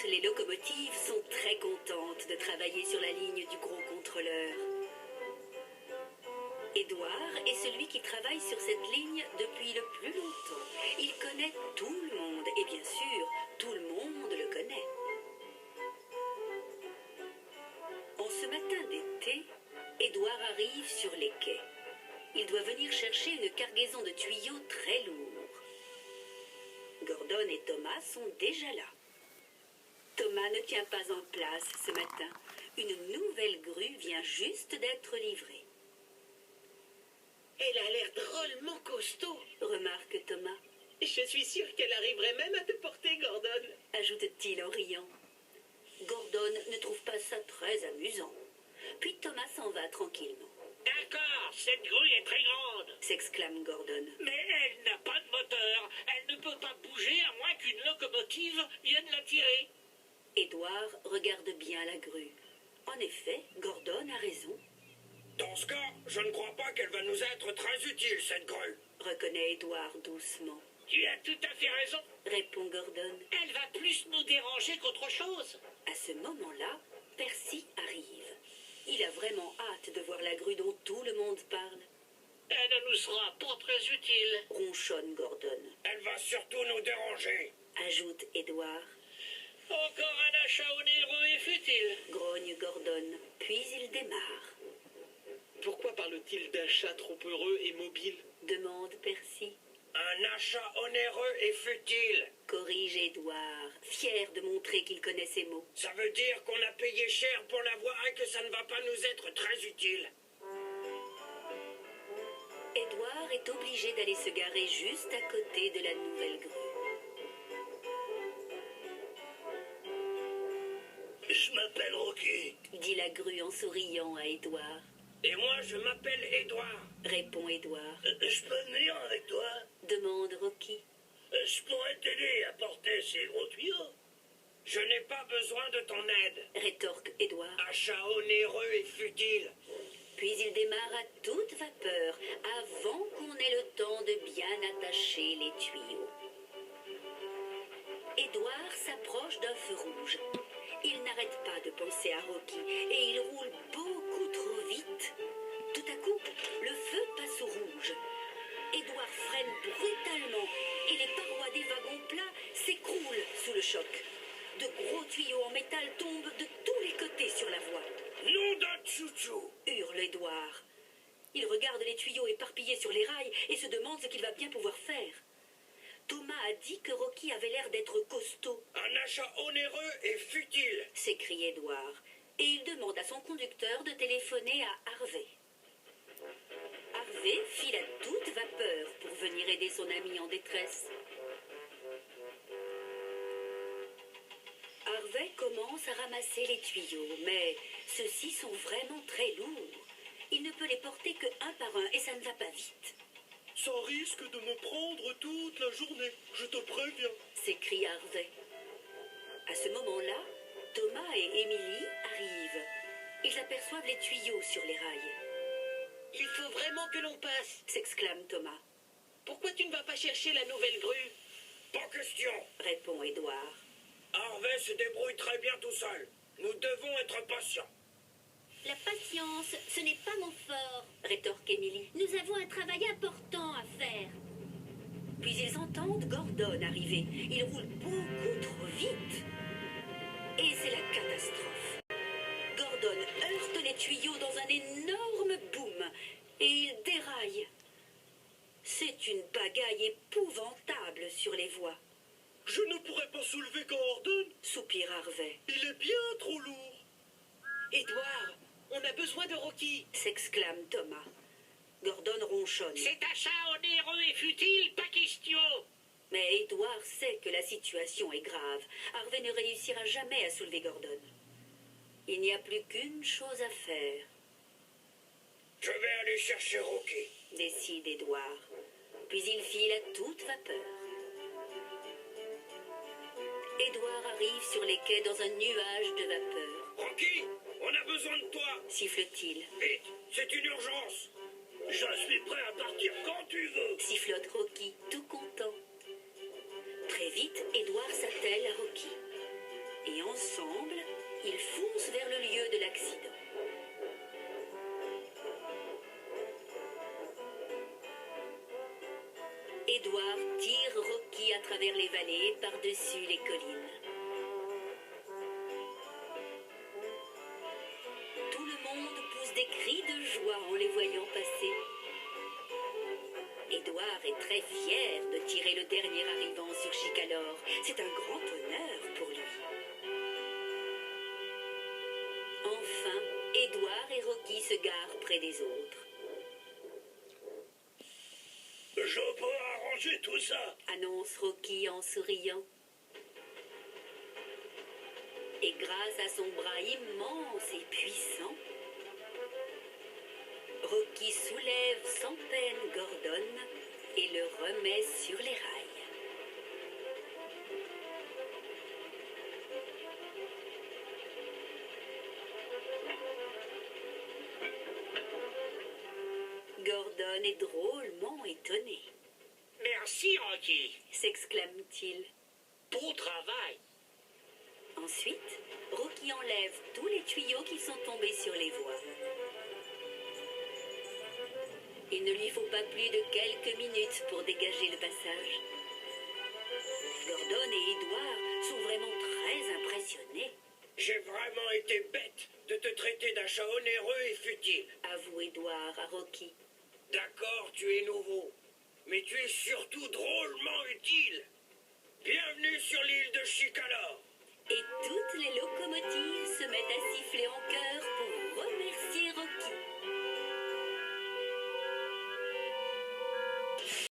les locomotives sont très contentes de travailler sur la ligne du gros contrôleur. Édouard est celui qui travaille sur cette ligne depuis le plus longtemps. Il connaît tout le monde et bien sûr, tout le monde le connaît. En ce matin d'été, Édouard arrive sur les quais. Il doit venir chercher une cargaison de tuyaux très lourds. Gordon et Thomas sont déjà là. Thomas ne tient pas en place ce matin. Une nouvelle grue vient juste d'être livrée. Elle a l'air drôlement costaud, Remarque Thomas. Je suis sûre qu'elle arriverait même à te porter, Gordon. Ajoute-t-il en riant. Gordon ne trouve pas ça très amusant. Puis Thomas s'en va tranquillement. D'accord, cette grue est très grande. S'exclame Gordon. Mais elle n'a pas de moteur. Elle ne peut pas bouger à moins qu'une locomotive vienne la tirer. Édouard regarde bien la grue. En effet, Gordon a raison. Dans ce cas, je ne crois pas qu'elle va nous être très utile, cette grue. Reconnaît Édouard doucement. Tu as tout à fait raison. Répond Gordon. Elle va plus nous déranger qu'autre chose. À ce moment-là, Percy arrive. Il a vraiment hâte de voir la grue dont tout le monde parle. Elle ne nous sera pas très utile. Ronchonne Gordon. Elle va surtout nous déranger. Ajoute Édouard. Encore un achat onéreux et futile. Grogne Gordon. Puis il démarre. Pourquoi parle-t-il d'achat trop heureux et mobile? Demande Percy. Un achat onéreux et futile. Corrige Édouard, fier de montrer qu'il connaît ses mots. Ça veut dire qu'on a payé cher pour l'avoir et que ça ne va pas nous être très utile. Édouard est obligé d'aller se garer juste à côté de la nouvelle grue. Je m'appelle Rocky. Dit la grue en souriant à Édouard. Et moi, je m'appelle Édouard. Répond Édouard. Je peux venir avec toi? Demande Rocky. Je pourrais t'aider à porter ces gros tuyaux. Je n'ai pas besoin de ton aide. Rétorque Édouard. Achat onéreux et futile. Puis il démarre à toute vapeur, avant qu'on ait le temps de bien attacher les tuyaux. Édouard s'approche d'un feu rouge. Il n'arrête pas de penser à Rocky et il roule beaucoup trop vite. Tout à coup, le feu passe au rouge. Édouard freine brutalement et les parois des wagons plats s'écroulent sous le choc. De gros tuyaux en métal tombent de tous les côtés sur la voie. Nom d'un chouchou! Hurle Édouard. Il regarde les tuyaux éparpillés sur les rails et se demande ce qu'il va bien pouvoir faire. Thomas a dit que Rocky avait l'air d'être costaud, Un achat onéreux et futile. s'écrie Édouard, et il demande à son conducteur de téléphoner à Harvey. Harvey file à toute vapeur pour venir aider son ami en détresse. Harvey commence à ramasser les tuyaux, mais ceux-ci sont vraiment très lourds. Il ne peut les porter que un par un et ça ne va pas vite. Ça risque de me prendre toute la journée, je te préviens. S'écrie Harvey. À ce moment-là, Thomas et Emily arrivent. Ils aperçoivent les tuyaux sur les rails. Il faut vraiment que l'on passe. S'exclame Thomas. Pourquoi tu ne vas pas chercher la nouvelle grue? Pas question. Répond Édouard. Harvey se débrouille très bien tout seul. Nous devons être patients. La patience, ce n'est pas mon fort, rétorque Emily. Nous avons un travail important à faire. Puis ils entendent Gordon arriver. Il roule beaucoup trop vite. Et c'est la catastrophe. Gordon heurte les tuyaux dans un énorme boom et il déraille. C'est une pagaille épouvantable sur les voies. Je ne pourrais pas soulever Gordon, Soupire Harvey. il est bien trop lourd. Édouard, on a besoin de Rocky. S'exclame Thomas. Gordon ronchonne. Cet achat onéreux et futile, pas question. Mais Édouard sait que la situation est grave. Harvey ne réussira jamais à soulever Gordon. Il n'y a plus qu'une chose à faire, Je vais aller chercher Rocky. décide Édouard. Puis il file à toute vapeur. Édouard arrive sur les quais dans un nuage de vapeur. Rocky, on a besoin de toi. Siffle-t-il. Vite, c'est une urgence. Je suis prêt à partir quand tu veux. Sifflote Rocky, tout content. Très vite, Édouard s'attelle à Rocky. Et ensemble, ils foncent vers le lieu de l'accident. Édouard tire Rocky à travers les vallées par-dessus les collines. Tout le monde pousse des cris de joie en les voyant passer. Édouard est très fier de tirer le dernier arrivant sur Chicalor. C'est un grand honneur pour lui. Enfin, Édouard et Rocky se garent près des autres. Je peux arranger tout ça. Annonce Rocky en souriant. Et grâce à son bras immense et puissant, Rocky soulève sans peine Gordon et le remet sur les rails. Gordon est drôlement étonné, Merci, Rocky. s'exclame-t-il. Beau travail. Ensuite, Rocky enlève tous les tuyaux qui sont tombés sur les voies. Il ne lui faut pas plus de quelques minutes pour dégager le passage. Gordon et Édouard sont vraiment très impressionnés, J'ai vraiment été bête de te traiter d'achat onéreux et futile. avoue Édouard à Rocky. D'accord, tu es nouveau, mais tu es surtout drôlement utile. Bienvenue sur l'île de Chicalor. Et toutes les locomotives se mettent à siffler en chœur pour